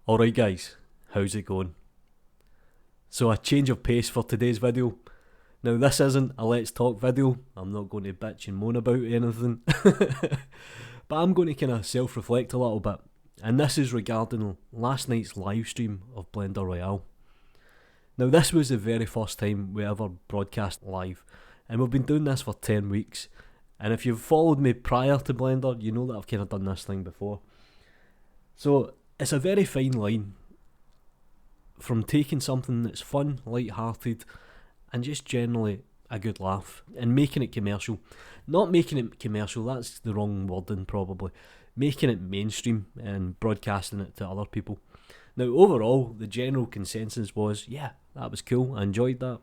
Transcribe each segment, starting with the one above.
Alright guys, how's it going? So a change of pace for today's video. Now this isn't a let's talk video, I'm not going to bitch and moan about anything. But I'm going to kind of self-reflect a little bit. And this is regarding last night's live stream of BlenderRoyale. Now this was the very first time we ever broadcast live. And we've been doing this for 10 weeks. And if you've followed me prior to Blender, you know that I've kind of done this thing before. So it's a very fine line from taking something that's fun, light-hearted, and just generally a good laugh, and making it commercial. Not making it commercial, that's the wrong wording probably. Making it mainstream and broadcasting it to other people. Now overall, the general consensus was, yeah, that was cool, I enjoyed that.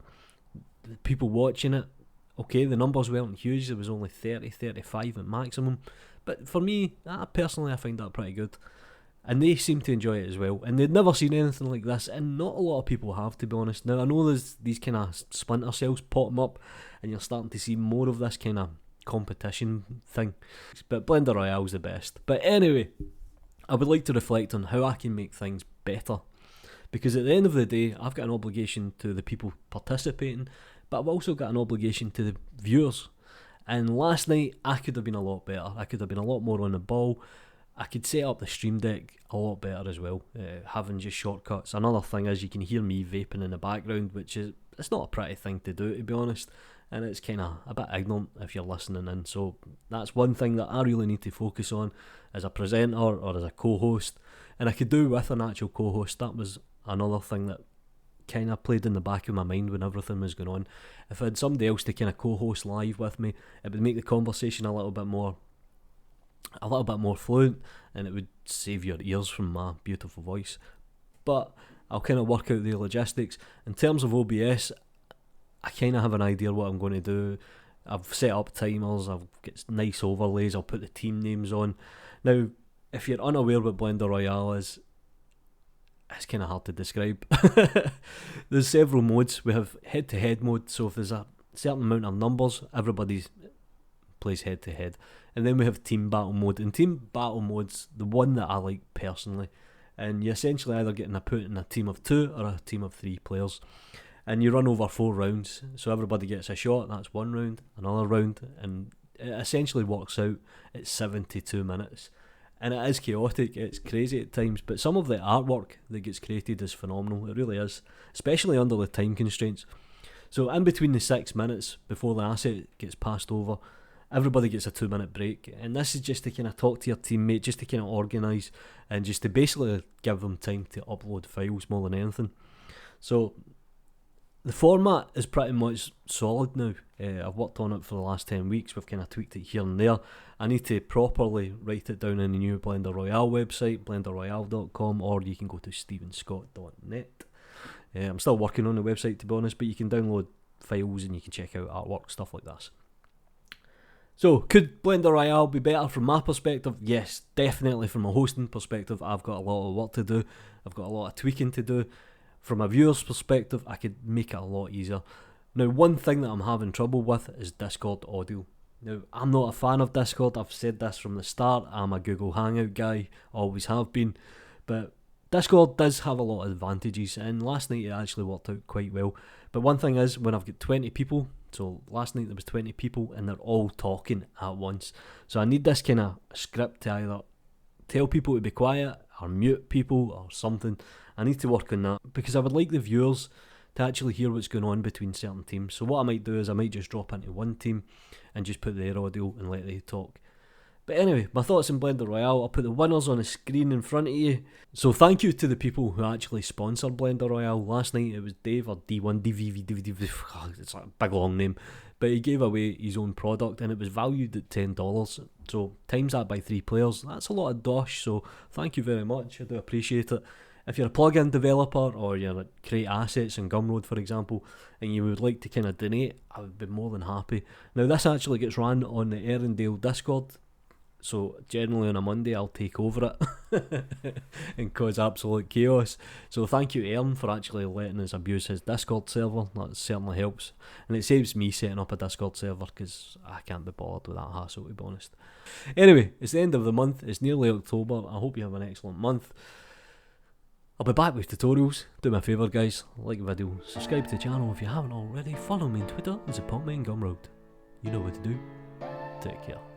The people watching it, okay, the numbers weren't huge, there was only 30, 35 at maximum. But for me, personally I find that pretty good. And they seem to enjoy it as well. And they'd never seen anything like this, and not a lot of people have, to be honest. Now I know there's these kind of splinter cells popping up, and you're starting to see more of this kind of competition thing. But BlenderRoyale's the best. But anyway, I would like to reflect on how I can make things better. Because at the end of the day, I've got an obligation to the people participating, but I've also got an obligation to the viewers. And last night, I could have been a lot better. I could have been a lot more on the ball. I could set up the stream deck a lot better as well, having just shortcuts. Another thing is you can hear me vaping in the background, which is, it's not a pretty thing to do, to be honest, and it's kind of a bit ignorant if you're listening in. So that's one thing that I really need to focus on as a presenter or as a co-host, and I could do with an actual co-host. That was another thing that kind of played in the back of my mind when everything was going on. If I had somebody else to kind of co-host live with me, it would make the conversation a little bit more fluent, and it would save your ears from my beautiful voice. But I'll kind of work out the logistics. In terms of OBS, I kind of have an idea what I'm going to do. I've set up timers, I've got nice overlays, I'll put the team names on. Now, if you're unaware what BlenderRoyale is, it's kind of hard to describe. There's several modes. We have head-to-head mode, so if there's a certain amount of numbers, everybody plays head-to-head. And then we have team battle mode, and team battle mode's the one that I like personally, and you essentially either get put in a team of 2 or a team of 3 players, and you run over 4 rounds, so everybody gets a shot. That's one round, another round, and it essentially works out at 72 minutes, and it is chaotic, it's crazy at times, but some of the artwork that gets created is phenomenal. It really is, especially under the time constraints. So in between the 6 minutes before the asset gets passed over, everybody gets a 2-minute break, and this is just to kind of talk to your teammate, just to kind of organise, and just to basically give them time to upload files more than anything. So the format is pretty much solid now. I've worked on it for the last 10 weeks, we've kind of tweaked it here and there. I need to properly write it down in the new BlenderRoyale website, blenderroyale.com, or you can go to stevenscott.net. I'm still working on the website, to be honest, but you can download files and you can check out artwork, stuff like this. So, could BlenderRoyale be better from my perspective? Yes, definitely. From a hosting perspective, I've got a lot of work to do. I've got a lot of tweaking to do. From a viewer's perspective, I could make it a lot easier. Now, one thing that I'm having trouble with is Discord audio. Now, I'm not a fan of Discord. I've said this from the start. I'm a Google Hangout guy, always have been. But Discord does have a lot of advantages, and last night it actually worked out quite well. But one thing is, when I've got 20 people, so last night there was 20 people and they're all talking at once. So I need this kind of script to either tell people to be quiet or mute people or something. I need to work on that because I would like the viewers to actually hear what's going on between certain teams. So what I might do is I might just drop into one team and just put their audio and let they talk. But anyway, my thoughts on BlenderRoyale. I'll put the winners on the screen in front of you. So thank you to the people who actually sponsored BlenderRoyale. Last night it was Dave, or D1, DV, it's like a big long name. But he gave away his own product and it was valued at $10. So times that by 3 players, that's a lot of dosh. So thank you very much, I do appreciate it. If you're a plugin developer or you create assets in Gumroad, for example, and you would like to kind of donate, I would be more than happy. Now this actually gets run on the Erindale Discord. So generally on a Monday I'll take over it and cause absolute chaos. So thank you Aaron for actually letting us abuse his Discord server. That certainly helps. And it saves me setting up a Discord server because I can't be bothered with that hassle, to be honest. Anyway, it's the end of the month. It's nearly October. I hope you have an excellent month. I'll be back with tutorials. Do me a favour guys, like the video, subscribe to the channel if you haven't already, follow me on Twitter and support me in Gumroad. You know what to do. Take care.